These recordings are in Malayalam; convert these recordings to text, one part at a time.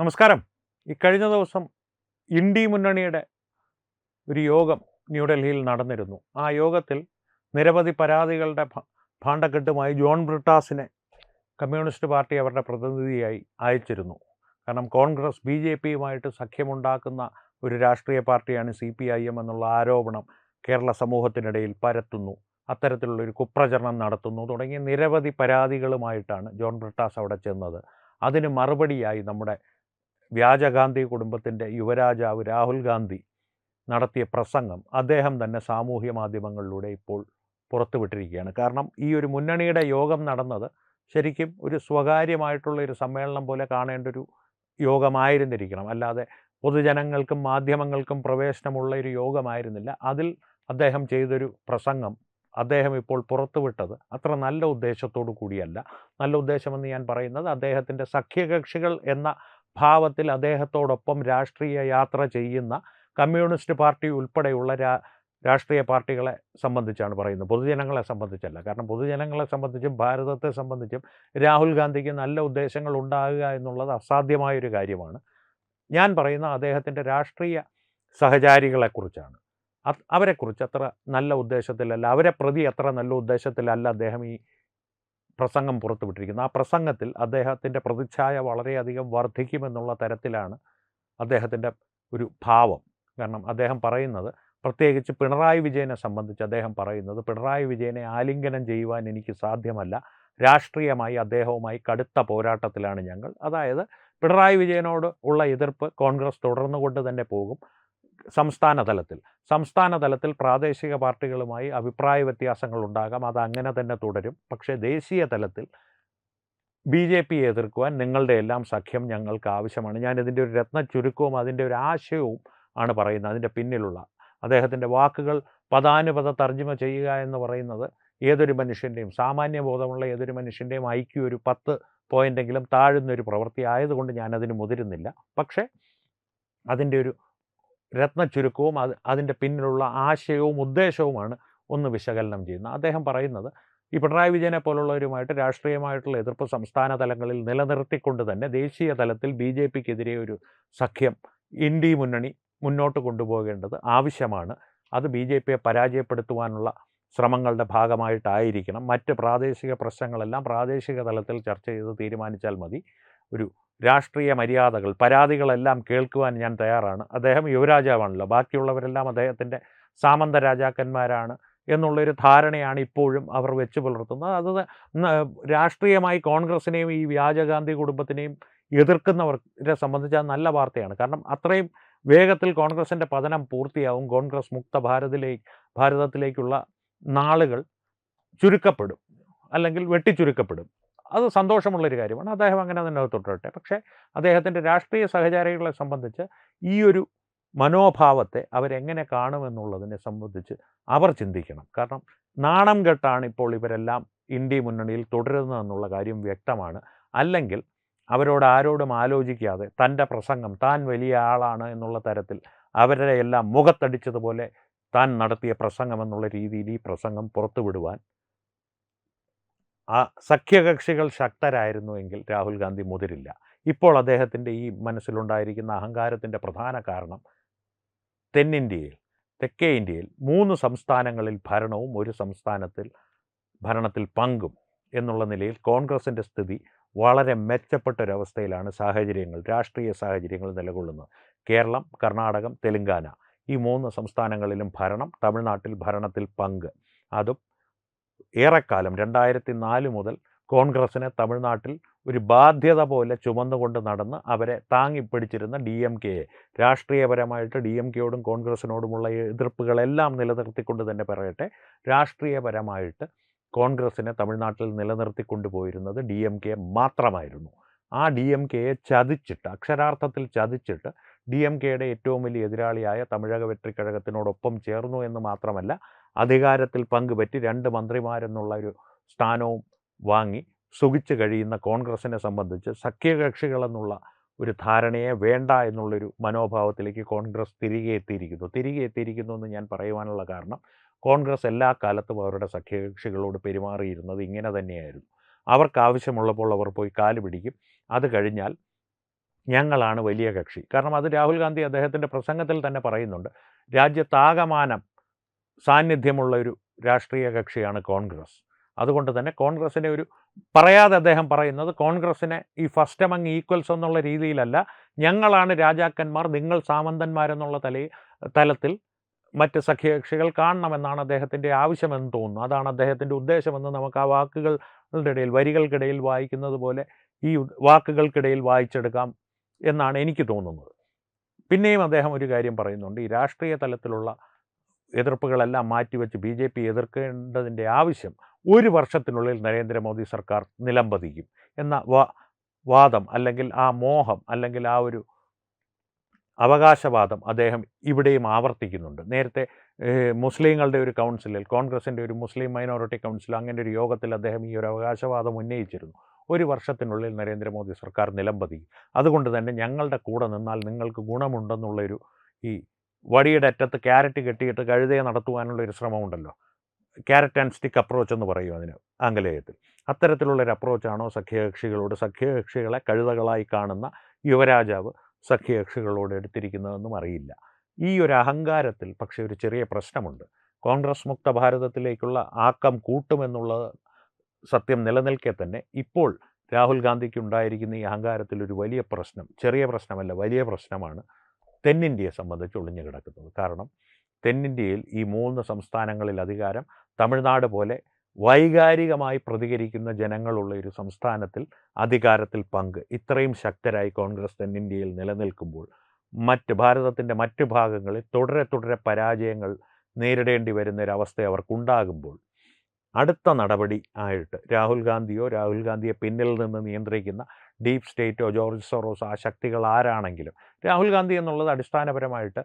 നമസ്കാരം. ഈ കഴിഞ്ഞ ദിവസം ഇന്ത്യ മുന്നണിയുടെ ഒരു യോഗം ന്യൂഡൽഹിയിൽ നടന്നിരുന്നു. ആ യോഗത്തിൽ നിരവധി പരാതികളുടെ ഭാണ്ഡക്കെട്ടുമായി ജോൺ ബ്രിട്ടാസിനെ കമ്മ്യൂണിസ്റ്റ് പാർട്ടി അവരുടെ പ്രതിനിധിയായി അയച്ചിരുന്നു. കാരണം കോൺഗ്രസ് BJPയുമായിട്ട് സഖ്യമുണ്ടാക്കുന്ന ഒരു രാഷ്ട്രീയ പാർട്ടിയാണ് CPIM എന്നുള്ള ആരോപണം കേരള സമൂഹത്തിനിടയിൽ പരത്തുന്നു, അത്തരത്തിലുള്ളൊരു കുപ്രചരണം നടത്തുന്നു തുടങ്ങിയ നിരവധി പരാതികളുമായിട്ടാണ് ജോൺ ബ്രിട്ടാസ് അവിടെ ചെന്നത്. അതിന് മറുപടിയായി നമ്മുടെ വ്യാജഗാന്ധി കുടുംബത്തിൻ്റെ യുവരാജാവ് രാഹുൽ ഗാന്ധി നടത്തിയ പ്രസംഗം അദ്ദേഹം തന്നെ സാമൂഹ്യ മാധ്യമങ്ങളിലൂടെ ഇപ്പോൾ പുറത്തുവിട്ടിരിക്കുകയാണ്. കാരണം ഈ ഒരു മുന്നണിയുടെ യോഗം നടന്നത് ശരിക്കും ഒരു സ്വകാര്യമായിട്ടുള്ള ഒരു സമ്മേളനം പോലെ കാണേണ്ട ഒരു യോഗമായിരുന്നിരിക്കണം, അല്ലാതെ പൊതുജനങ്ങൾക്കും മാധ്യമങ്ങൾക്കും പ്രവേശനമുള്ള ഒരു യോഗമായിരുന്നില്ല. അതിൽ അദ്ദേഹം ചെയ്തൊരു പ്രസംഗം അദ്ദേഹം ഇപ്പോൾ പുറത്തുവിട്ടത് അത്ര നല്ല ഉദ്ദേശത്തോടു കൂടിയല്ല. നല്ല ഉദ്ദേശമെന്ന് ഞാൻ പറയുന്നത് അദ്ദേഹത്തിൻ്റെ സഖ്യകക്ഷികൾ എന്ന ഭാവത്തിൽ അദ്ദേഹത്തോടൊപ്പം രാഷ്ട്രീയ യാത്ര ചെയ്യുന്ന കമ്മ്യൂണിസ്റ്റ് പാർട്ടി ഉൾപ്പെടെയുള്ള രാഷ്ട്രീയ പാർട്ടികളെ സംബന്ധിച്ചാണ് പറയുന്നത്, പൊതുജനങ്ങളെ സംബന്ധിച്ചല്ല. കാരണം പൊതുജനങ്ങളെ സംബന്ധിച്ചും ഭാരതത്തെ സംബന്ധിച്ചും രാഹുൽ ഗാന്ധിക്ക് നല്ല ഉദ്ദേശങ്ങൾ ഉണ്ടാകുക എന്നുള്ളത് അസാധ്യമായൊരു കാര്യമാണ്. ഞാൻ പറയുന്ന അദ്ദേഹത്തിൻ്റെ രാഷ്ട്രീയ സഹചാരികളെക്കുറിച്ചാണ്. അവരെക്കുറിച്ച് അത്ര നല്ല ഉദ്ദേശത്തിലല്ല, അവരെ പ്രതി അത്ര നല്ല ഉദ്ദേശത്തിലല്ല അദ്ദേഹം ഈ പ്രസംഗം പുറത്തുവിട്ടിരിക്കുന്നത്. ആ പ്രസംഗത്തിൽ അദ്ദേഹത്തിൻ്റെ പ്രതിച്ഛായ വളരെയധികം വർദ്ധിക്കുമെന്നുള്ള തരത്തിലാണ് അദ്ദേഹത്തിൻ്റെ ഒരു ഭാവം. കാരണം അദ്ദേഹം പറയുന്നത്, പ്രത്യേകിച്ച് പിണറായി വിജയനെ സംബന്ധിച്ച് അദ്ദേഹം പറയുന്നത്, പിണറായി വിജയനെ ആലിംഗനം ചെയ്യുവാൻ എനിക്ക് സാധ്യമല്ല, രാഷ്ട്രീയമായി അദ്ദേഹവുമായി കടുത്ത പോരാട്ടത്തിലാണ് ഞങ്ങൾ. അതായത് പിണറായി വിജയനോട് ഉള്ള എതിർപ്പ് കോൺഗ്രസ് തുടർന്നുകൊണ്ട് തന്നെ പോകും. സംസ്ഥാന തലത്തിൽ പ്രാദേശിക പാർട്ടികളുമായി അഭിപ്രായ വ്യത്യാസങ്ങൾ ഉണ്ടാകാം, അത് അങ്ങനെ തന്നെ തുടരും. പക്ഷേ ദേശീയ തലത്തിൽ BJPയെ എതിർക്കുവാൻ നിങ്ങളുടെ എല്ലാം സഖ്യം ഞങ്ങൾക്ക് ആവശ്യമാണ്. ഞാനിതിൻ്റെ ഒരു രത്ന ചുരുക്കവും അതിൻ്റെ ഒരു ആശയവും ആണ് പറയുന്നത്. അതിൻ്റെ പിന്നിലുള്ള അദ്ദേഹത്തിൻ്റെ വാക്കുകൾ പദാനുപദ തർജ്ജമ ചെയ്യുക എന്ന് പറയുന്നത് ഏതൊരു മനുഷ്യൻ്റെയും, സാമാന്യബോധമുള്ള ഏതൊരു മനുഷ്യൻ്റെയും IQ ഒരു 10 പോയിൻ്റെങ്കിലും താഴുന്നൊരു പ്രവൃത്തി ആയതുകൊണ്ട് ഞാനതിന് മുതിരുന്നില്ല. പക്ഷേ അതിൻ്റെ ഒരു രത്ന ചുരുക്കവും അതിൻ്റെ പിന്നിലുള്ള ആശയവും ഉദ്ദേശവുമാണ് ഒന്ന് വിശകലനം ചെയ്യുന്നത്. അദ്ദേഹം പറയുന്നത്, ഈ പിണറായി വിജയനെ പോലുള്ളവരുമായിട്ട് രാഷ്ട്രീയമായിട്ടുള്ള എതിർപ്പ് സംസ്ഥാന തലങ്ങളിൽ നിലനിർത്തിക്കൊണ്ട് തന്നെ ദേശീയ തലത്തിൽ BJPക്കെതിരെ ഒരു സഖ്യം ഇന്ത്യ മുന്നണി മുന്നോട്ട് കൊണ്ടുപോകേണ്ടത് ആവശ്യമാണ്. അത് BJPയെ പരാജയപ്പെടുത്തുവാനുള്ള ശ്രമങ്ങളുടെ ഭാഗമായിട്ടായിരിക്കണം. മറ്റ് പ്രാദേശിക പ്രശ്നങ്ങളെല്ലാം പ്രാദേശിക തലത്തിൽ ചർച്ച ചെയ്ത് തീരുമാനിച്ചാൽ മതി. ഒരു രാഷ്ട്രീയ മര്യാദകൾ, പരാതികളെല്ലാം കേൾക്കുവാൻ ഞാൻ തയ്യാറാണ്. അദ്ദേഹം യുവരാജാവാണല്ലോ, ബാക്കിയുള്ളവരെല്ലാം അദ്ദേഹത്തിൻ്റെ സാമന്ത രാജാക്കന്മാരാണ് എന്നുള്ളൊരു ധാരണയാണ് ഇപ്പോഴും അവർ വെച്ച് പുലർത്തുന്നത്. അത് രാഷ്ട്രീയമായി കോൺഗ്രസിനെയും ഈ വ്യാജഗാന്ധി കുടുംബത്തിനെയും എതിർക്കുന്നവരെ സംബന്ധിച്ച് അത് നല്ല വാർത്തയാണ്. കാരണം അത്രയും വേഗത്തിൽ കോൺഗ്രസിൻ്റെ പതനം പൂർത്തിയാവും. കോൺഗ്രസ് മുക്ത ഭാരതത്തിലേക്കുള്ള നാളുകൾ ചുരുക്കപ്പെടും, അല്ലെങ്കിൽ വെട്ടിച്ചുരുക്കപ്പെടും. അത് സന്തോഷമുള്ളൊരു കാര്യമാണ്. അദ്ദേഹം അങ്ങനെ തന്നെ തുടരട്ടെ. പക്ഷേ അദ്ദേഹത്തിൻ്റെ രാഷ്ട്രീയ സഹചാരികളെ സംബന്ധിച്ച് ഈ ഒരു മനോഭാവത്തെ അവരെങ്ങനെ കാണുമെന്നുള്ളതിനെ സംബന്ധിച്ച് അവർ ചിന്തിക്കണം. കാരണം നാണം കെട്ടാണ് ഇപ്പോൾ ഇവരെല്ലാം ഇന്ത്യ മുന്നണിയിൽ തുടരുന്നതെന്നുള്ള കാര്യം വ്യക്തമാണ്. അല്ലെങ്കിൽ അവരോട് ആരോടും ആലോചിക്കാതെ തൻ്റെ പ്രസംഗം, താൻ വലിയ ആളാണ് എന്നുള്ള തരത്തിൽ അവരുടെ എല്ലാം മുഖത്തടിച്ചതുപോലെ താൻ നടത്തിയ പ്രസംഗം എന്നുള്ള രീതിയിൽ ഈ പ്രസംഗം പുറത്തുവിടുവാൻ ആ സഖ്യകക്ഷികൾ ശക്തരായിരുന്നുവെങ്കിൽ രാഹുൽ ഗാന്ധി മുതിരില്ല. ഇപ്പോൾ അദ്ദേഹത്തിൻ്റെ ഈ മനസ്സിലുണ്ടായിരിക്കുന്ന അഹങ്കാരത്തിൻ്റെ പ്രധാന കാരണം തെക്കേ ഇന്ത്യയിൽ 3 സംസ്ഥാനങ്ങളിൽ ഭരണവും 1 സംസ്ഥാനത്തിൽ ഭരണത്തിൽ പങ്കും എന്നുള്ള നിലയിൽ കോൺഗ്രസിൻ്റെ സ്ഥിതി വളരെ മെച്ചപ്പെട്ടൊരവസ്ഥയിലാണ് രാഷ്ട്രീയ സാഹചര്യങ്ങൾ നിലകൊള്ളുന്നത്. കേരളം, കർണാടകം, തെലുങ്കാന ഈ 3 സംസ്ഥാനങ്ങളിലും ഭരണം, തമിഴ്നാട്ടിൽ ഭരണത്തിൽ പങ്ക്. അതും ഏറെക്കാലം 2004 മുതൽ കോൺഗ്രസിനെ തമിഴ്നാട്ടിൽ ഒരു ബാധ്യത പോലെ ചുമന്നുകൊണ്ട് നടന്ന് അവരെ താങ്ങിപ്പിടിച്ചിരുന്ന DMKയെ, രാഷ്ട്രീയപരമായിട്ട് DMKയോടും കോൺഗ്രസിനോടുമുള്ള എതിർപ്പുകളെല്ലാം നിലനിർത്തിക്കൊണ്ട് തന്നെ പറയട്ടെ, രാഷ്ട്രീയപരമായിട്ട് കോൺഗ്രസിനെ തമിഴ്നാട്ടിൽ നിലനിർത്തിക്കൊണ്ടുപോയിരുന്നത് DMK മാത്രമായിരുന്നു. ആ DMKയെ അക്ഷരാർത്ഥത്തിൽ ചതിച്ചിട്ട് DMKയുടെ ഏറ്റവും വലിയ എതിരാളിയായ തമിഴക വെട്രിക്കഴകത്തിനോടൊപ്പം ചേർന്നു എന്ന് മാത്രമല്ല, അധികാരത്തിൽ പങ്കുപറ്റി 2 മന്ത്രിമാരെന്നുള്ള ഒരു സ്ഥാനവും വാങ്ങി സുഖിച്ച് കഴിയുന്ന കോൺഗ്രസിനെ സംബന്ധിച്ച് സഖ്യകക്ഷികളെന്നുള്ള ഒരു ധാരണയെ വേണ്ട എന്നുള്ളൊരു മനോഭാവത്തിലേക്ക് കോൺഗ്രസ് തിരികെ എത്തിയിരിക്കുന്നു എന്ന് ഞാൻ പറയുവാനുള്ള കാരണം, കോൺഗ്രസ് എല്ലാ കാലത്തും അവരുടെ സഖ്യകക്ഷികളോട് പെരുമാറിയിരുന്നത് ഇങ്ങനെ തന്നെയായിരുന്നു. അവർക്ക് ആവശ്യമുള്ളപ്പോൾ അവർ പോയി കാല് പിടിക്കും. അത് കഴിഞ്ഞാൽ ഞങ്ങളാണ് വലിയ കക്ഷി. കാരണം അത് രാഹുൽ ഗാന്ധി അദ്ദേഹത്തിൻ്റെ പ്രസംഗത്തിൽ തന്നെ പറയുന്നുണ്ട്. രാജ്യത്താകമാനം സാന്നിധ്യമുള്ള ഒരു രാഷ്ട്രീയ കക്ഷിയാണ് കോൺഗ്രസ്. അതുകൊണ്ട് തന്നെ കോൺഗ്രസിനെ പറയാതെ അദ്ദേഹം പറയുന്നത് കോൺഗ്രസിനെ ഈ ഫസ്റ്റ് എമംഗ് ഈക്വൽസ് എന്നുള്ള രീതിയിലല്ല, ഞങ്ങളാണ് രാജാക്കന്മാർ, നിങ്ങൾ സാമന്തന്മാരെന്നുള്ള തലത്തിൽ മറ്റ് സഖ്യകക്ഷികൾ കാണണമെന്നാണ് അദ്ദേഹത്തിൻ്റെ ആവശ്യമെന്ന് തോന്നുന്നു. അതാണ് അദ്ദേഹത്തിൻ്റെ ഉദ്ദേശമെന്ന് നമുക്ക് ആ വാക്കുകളുടെ ഇടയിൽ, വരികൾക്കിടയിൽ വായിക്കുന്നത് പോലെ ഈ വാക്കുകൾക്കിടയിൽ വായിച്ചെടുക്കാം എന്നാണ് എനിക്ക് തോന്നുന്നത്. പിന്നെയും അദ്ദേഹം ഒരു കാര്യം പറയുന്നുണ്ട്. ഈ രാഷ്ട്രീയ തലത്തിലുള്ള എതിർപ്പുകളെല്ലാം മാറ്റിവെച്ച് BJP എതിർക്കേണ്ടതിൻ്റെ ആവശ്യം 1 വർഷത്തിനുള്ളിൽ നരേന്ദ്രമോദി സർക്കാർ നിലംപതിക്കും എന്ന വാദം, അല്ലെങ്കിൽ ആ മോഹം, അല്ലെങ്കിൽ ആ ഒരു അവകാശവാദം അദ്ദേഹം ഇവിടെയും ആവർത്തിക്കുന്നുണ്ട്. നേരത്തെ മുസ്ലിങ്ങളുടെ ഒരു കൗൺസിലിൽ, കോൺഗ്രസിൻ്റെ ഒരു മുസ്ലിം മൈനോറിറ്റി കൗൺസിൽ, അങ്ങനെ ഒരു യോഗത്തിൽ അദ്ദേഹം ഈ ഒരു അവകാശവാദം ഉന്നയിച്ചിരുന്നു. 1 വർഷത്തിനുള്ളിൽ നരേന്ദ്രമോദി സർക്കാർ നിലംപതിക്കും. അതുകൊണ്ട് തന്നെ ഞങ്ങളുടെ കൂടെ നിന്നാൽ നിങ്ങൾക്ക് ഗുണമുണ്ടെന്നുള്ളൊരു, ഈ വടിയുടെ അറ്റത്ത് ക്യാരറ്റ് കെട്ടിയിട്ട് കഴുതയെ നടത്തുവാനുള്ളൊരു ശ്രമമുണ്ടല്ലോ, ക്യാരറ്റ് ആൻഡ് സ്റ്റിക്ക് അപ്രോച്ച് എന്ന് പറയും അതിന് ആംഗലേയത്തിൽ. അത്തരത്തിലുള്ളൊരു അപ്രോച്ചാണോ സഖ്യകക്ഷികളെ കഴുതകളായി കാണുന്ന യുവരാജാവ് സഖ്യകക്ഷികളോട് എടുത്തിരിക്കുന്നതെന്നും അറിയില്ല. ഈ ഒരു അഹങ്കാരത്തിൽ പക്ഷേ ഒരു ചെറിയ പ്രശ്നമുണ്ട്. കോൺഗ്രസ് മുക്ത ഭാരതത്തിലേക്കുള്ള ആക്കം കൂട്ടുമെന്നുള്ള സത്യം നിലനിൽക്കെ തന്നെ ഇപ്പോൾ രാഹുൽ ഗാന്ധിക്ക് ഉണ്ടായിരിക്കുന്ന ഈ അഹങ്കാരത്തിൽ ഒരു വലിയ പ്രശ്നം, ചെറിയ പ്രശ്നമല്ല, വലിയ പ്രശ്നമാണ് തെന്നിന്ത്യയെ സംബന്ധിച്ച് ഒളിഞ്ഞു കിടക്കുന്നത്. കാരണം തെന്നിന്ത്യയിൽ ഈ 3 സംസ്ഥാനങ്ങളിൽ അധികാരം, തമിഴ്നാട് പോലെ വൈകാരികമായി പ്രതികരിക്കുന്ന ജനങ്ങളുള്ള ഒരു സംസ്ഥാനത്തിൽ അധികാരത്തിൽ പങ്ക്, ഇത്രയും ശക്തരായി കോൺഗ്രസ് തെന്നിന്ത്യയിൽ നിലനിൽക്കുമ്പോൾ ഭാരതത്തിൻ്റെ മറ്റ് ഭാഗങ്ങളിൽ തുടരെ പരാജയങ്ങൾ നേരിടേണ്ടി വരുന്നൊരവസ്ഥ അവർക്കുണ്ടാകുമ്പോൾ അടുത്ത നടപടി ആയിട്ട് രാഹുൽ ഗാന്ധിയെ പിന്നിൽ നിന്ന് നിയന്ത്രിക്കുന്ന ഡീപ് സ്റ്റേറ്റോ ജോർജ് സോറോസ് ആ ശക്തികൾ ആരാണെങ്കിലും, രാഹുൽ ഗാന്ധി എന്നുള്ളത് അടിസ്ഥാനപരമായിട്ട്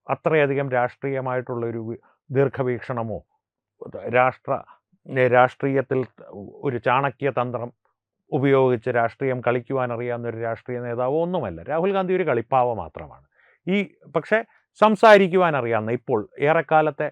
അത്രയധികം രാഷ്ട്രീയമായിട്ടുള്ളൊരു ദീർഘവീക്ഷണമോ രാഷ്ട്രീയത്തിൽ ഒരു ചാണക്യതന്ത്രം ഉപയോഗിച്ച് രാഷ്ട്രീയം കളിക്കുവാൻ അറിയാവുന്നൊരു രാഷ്ട്രീയ നേതാവോ ഒന്നുമല്ല. രാഹുൽ ഗാന്ധി ഒരു കളിപ്പാവ മാത്രമാണ്. പക്ഷേ സംസാരിക്കുവാൻ അറിയാവുന്ന, ഇപ്പോൾ ഏറെക്കാലത്തെ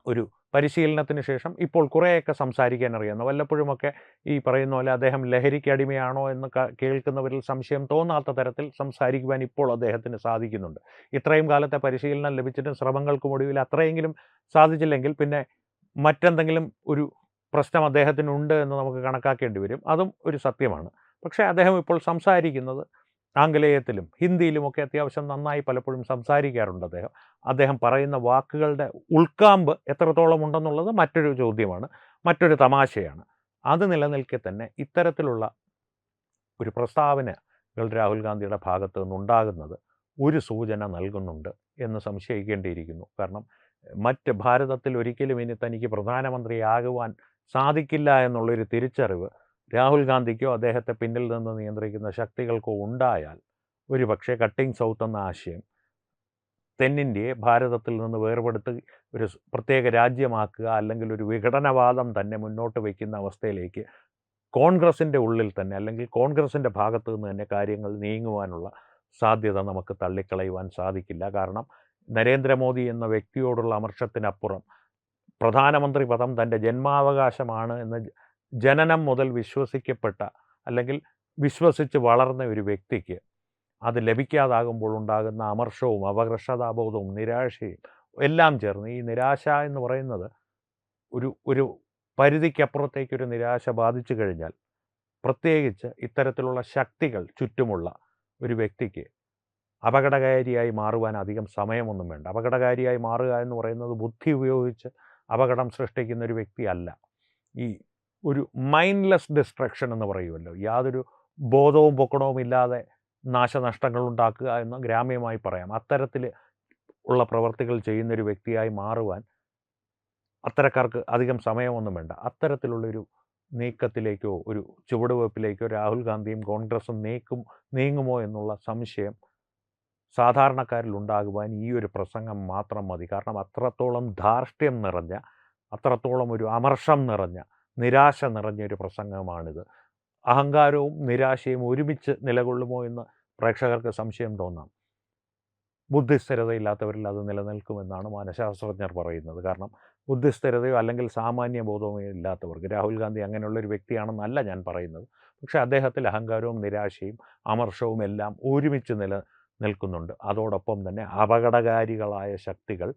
ഒരു പരിശീലനത്തിന് ശേഷം ഇപ്പോൾ കുറേയൊക്കെ സംസാരിക്കാൻ അറിയാവുന്ന, വല്ലപ്പോഴുമൊക്കെ ഈ പറയുന്ന പോലെ അദ്ദേഹം ലഹരിക്ക് അടിമയാണോ എന്ന് കേൾക്കുന്നവരിൽ സംശയം തോന്നാത്ത തരത്തിൽ സംസാരിക്കുവാൻ ഇപ്പോൾ അദ്ദേഹത്തിന് സാധിക്കുന്നുണ്ട്. ഇത്രയും കാലത്തെ പരിശീലനം ലഭിച്ചിട്ടും ശ്രമങ്ങൾക്കുമൊടുവിൽ അത്രയെങ്കിലും സാധിച്ചില്ലെങ്കിൽ പിന്നെ മറ്റെന്തെങ്കിലും ഒരു പ്രശ്നം അദ്ദേഹത്തിനുണ്ട് എന്ന് നമുക്ക് കണക്കാക്കേണ്ടി വരും. അതും ഒരു സത്യമാണ്. പക്ഷേ അദ്ദേഹം ഇപ്പോൾ സംസാരിക്കുന്നത് ആംഗലേയത്തിലും ഹിന്ദിയിലുമൊക്കെ അത്യാവശ്യം നന്നായി പലപ്പോഴും സംസാരിക്കാറുണ്ട് അദ്ദേഹം പറയുന്ന വാക്കുകളുടെ ഉൾക്കാമ്പ് എത്രത്തോളം ഉണ്ടെന്നുള്ളത് മറ്റൊരു ചോദ്യമാണ്, മറ്റൊരു തമാശയാണ്. അത് നിലനിൽക്കെ തന്നെ ഇത്തരത്തിലുള്ള ഒരു പ്രസ്താവനകൾ രാഹുൽ ഗാന്ധിയുടെ ഭാഗത്തു നിന്നുണ്ടാകുന്നത് ഒരു സൂചന നൽകുന്നുണ്ട് എന്ന് സംശയിക്കേണ്ടിയിരിക്കുന്നു. കാരണം ഭാരതത്തിൽ ഒരിക്കലും ഇനി തനിക്ക് പ്രധാനമന്ത്രിയാകുവാൻ സാധിക്കില്ല എന്നുള്ളൊരു തിരിച്ചറിവ് രാഹുൽ ഗാന്ധിക്കോ അദ്ദേഹത്തെ പിന്നിൽ നിന്ന് നിയന്ത്രിക്കുന്ന ശക്തികൾക്കോ ഉണ്ടായാൽ ഒരുപക്ഷെ കട്ടിംഗ് സൗത്ത് എന്ന ആശയം തെന്നിന്ത്യയെ ഭാരതത്തിൽ നിന്ന് വേർപെടുത്തി ഒരു പ്രത്യേക രാജ്യമാക്കുക, അല്ലെങ്കിൽ ഒരു വിഘടനവാദം തന്നെ മുന്നോട്ട് വയ്ക്കുന്ന അവസ്ഥയിലേക്ക് കോൺഗ്രസിൻ്റെ ഉള്ളിൽ തന്നെ, അല്ലെങ്കിൽ കോൺഗ്രസിൻ്റെ ഭാഗത്തു നിന്ന് തന്നെ കാര്യങ്ങൾ നീങ്ങുവാനുള്ള സാധ്യത നമുക്ക് തള്ളിക്കളയുവാൻ സാധിക്കില്ല. കാരണം നരേന്ദ്രമോദി എന്ന വ്യക്തിയോടുള്ള അമർഷത്തിനപ്പുറം പ്രധാനമന്ത്രി പദം തൻ്റെ ജന്മാവകാശമാണ് എന്ന് ജനനം മുതൽ വിശ്വസിക്കപ്പെട്ട, അല്ലെങ്കിൽ വിശ്വസിച്ച് വളർന്ന ഒരു വ്യക്തിക്ക് അത് ലഭിക്കാതാകുമ്പോൾ ഉണ്ടാകുന്ന അമർഷവും അപകർഷതാബോധവും നിരാശയും എല്ലാം ചേർന്ന്, ഈ നിരാശ എന്ന് പറയുന്നത് ഒരു പരിധിക്കപ്പുറത്തേക്കൊരു നിരാശ ബാധിച്ചു കഴിഞ്ഞാൽ, പ്രത്യേകിച്ച് ഇത്തരത്തിലുള്ള ശക്തികൾ ചുറ്റുമുള്ള ഒരു വ്യക്തിക്ക് അപകടകാരിയായി മാറുവാൻ അധികം സമയമൊന്നും വേണ്ട. അപകടകാരിയായി മാറുക എന്ന് പറയുന്നത് ബുദ്ധി ഉപയോഗിച്ച് അപകടം സൃഷ്ടിക്കുന്ന ഒരു വ്യക്തിയല്ല. ഈ ഒരു മൈൻഡ്ലെസ് ഡിസ്ട്രക്ഷൻ എന്ന് പറയുമല്ലോ, യാതൊരു ബോധവും പൊക്കണവും ഇല്ലാതെ നാശനഷ്ടങ്ങൾ ഉണ്ടാക്കുക എന്ന് ഗ്രാമ്യമായി പറയാം. അത്തരത്തിൽ ഉള്ള പ്രവർത്തികൾ ചെയ്യുന്നൊരു വ്യക്തിയായി മാറുവാൻ അത്തരക്കാർക്ക് അധികം സമയമൊന്നും വേണ്ട. അത്തരത്തിലുള്ളൊരു നീക്കത്തിലേക്കോ ഒരു ചുവടുവയ്പ്പിലേക്കോ രാഹുൽ ഗാന്ധിയും കോൺഗ്രസും നീങ്ങുമോ എന്നുള്ള സംശയം സാധാരണക്കാരിൽ ഉണ്ടാകുവാൻ ഈ ഒരു പ്രസംഗം മാത്രം മതി. കാരണം അത്രത്തോളം ധാർഷ്ട്യം നിറഞ്ഞ, അത്രത്തോളം ഒരു അമർഷം നിറഞ്ഞ, നിരാശ നിറഞ്ഞൊരു പ്രസംഗമാണിത്. അഹങ്കാരവും നിരാശയും ഒരുമിച്ച് നിലകൊള്ളുമോ എന്ന് പ്രേക്ഷകർക്ക് സംശയം തോന്നാം. ബുദ്ധിസ്ഥിരതയില്ലാത്തവരിൽ അത് നിലനിൽക്കുമെന്നാണ് മനഃശാസ്ത്രജ്ഞർ പറയുന്നത്. കാരണം ബുദ്ധിസ്ഥിരതയോ അല്ലെങ്കിൽ സാമാന്യ ബോധമോ ഇല്ലാത്തവർക്ക്, രാഹുൽ ഗാന്ധി അങ്ങനെയുള്ളൊരു വ്യക്തിയാണെന്നല്ല ഞാൻ പറയുന്നത്, പക്ഷേ അദ്ദേഹത്തിൽ അഹങ്കാരവും നിരാശയും അമർഷവും എല്ലാം ഒരുമിച്ച് നിൽക്കുന്നുണ്ട്. അതോടൊപ്പം തന്നെ അപകടകാരികളായ ശക്തികൾ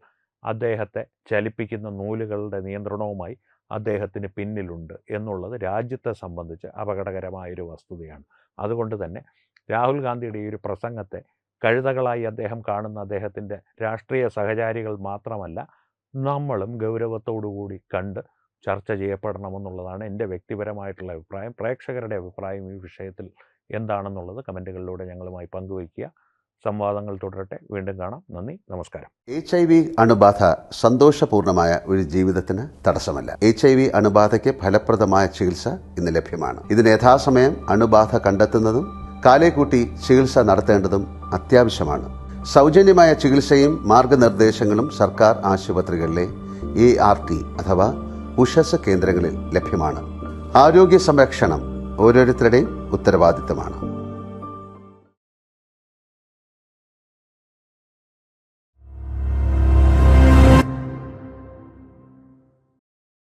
അദ്ദേഹത്തെ ചലിപ്പിക്കുന്ന നൂലുകളുടെ നിയന്ത്രണവുമായി അദ്ദേഹത്തിന് പിന്നിലുണ്ട് എന്നുള്ളത് രാജ്യത്തെ സംബന്ധിച്ച് അപകടകരമായൊരു വസ്തുതയാണ്. അതുകൊണ്ട് തന്നെ രാഹുൽ ഗാന്ധിയുടെ ഈ ഒരു പ്രസംഗത്തെ കഴുതകളായി അദ്ദേഹം കാണുന്ന അദ്ദേഹത്തിൻ്റെ രാഷ്ട്രീയ സഹചാരികൾ മാത്രമല്ല, നമ്മളും ഗൗരവത്തോടുകൂടി കണ്ട് ചർച്ച ചെയ്യപ്പെടണമെന്നുള്ളതാണ് എൻ്റെ വ്യക്തിപരമായിട്ടുള്ള അഭിപ്രായം. പ്രേക്ഷകരുടെ അഭിപ്രായം ഈ വിഷയത്തിൽ എന്താണെന്നുള്ളത് കമൻറ്റുകളിലൂടെ ഞങ്ങളുമായി പങ്കുവയ്ക്കുക. സംവാദങ്ങൾ തുടരട്ടെ. വീണ്ടും കാണാം. നന്ദി, നമസ്കാരം. HIV അണുബാധ സന്തോഷപൂർണമായ ഒരു ജീവിതത്തിന് തടസ്സമല്ല. HIV അണുബാധയ്ക്ക് ഫലപ്രദമായ ചികിത്സ ഇന്ന് ലഭ്യമാണ്. ഇതിന് യഥാസമയം അണുബാധ കണ്ടെത്തുന്നതും കാലേക്കൂട്ടി ചികിത്സ നടത്തേണ്ടതും അത്യാവശ്യമാണ്. സൗജന്യമായ ചികിത്സയും മാർഗനിർദ്ദേശങ്ങളും സർക്കാർ ആശുപത്രികളിലെ ART അഥവാ ഉഷസ് കേന്ദ്രങ്ങളിൽ ലഭ്യമാണ്. ആരോഗ്യ സംരക്ഷണം ഓരോരുത്തരുടെയും ഉത്തരവാദിത്തമാണ്.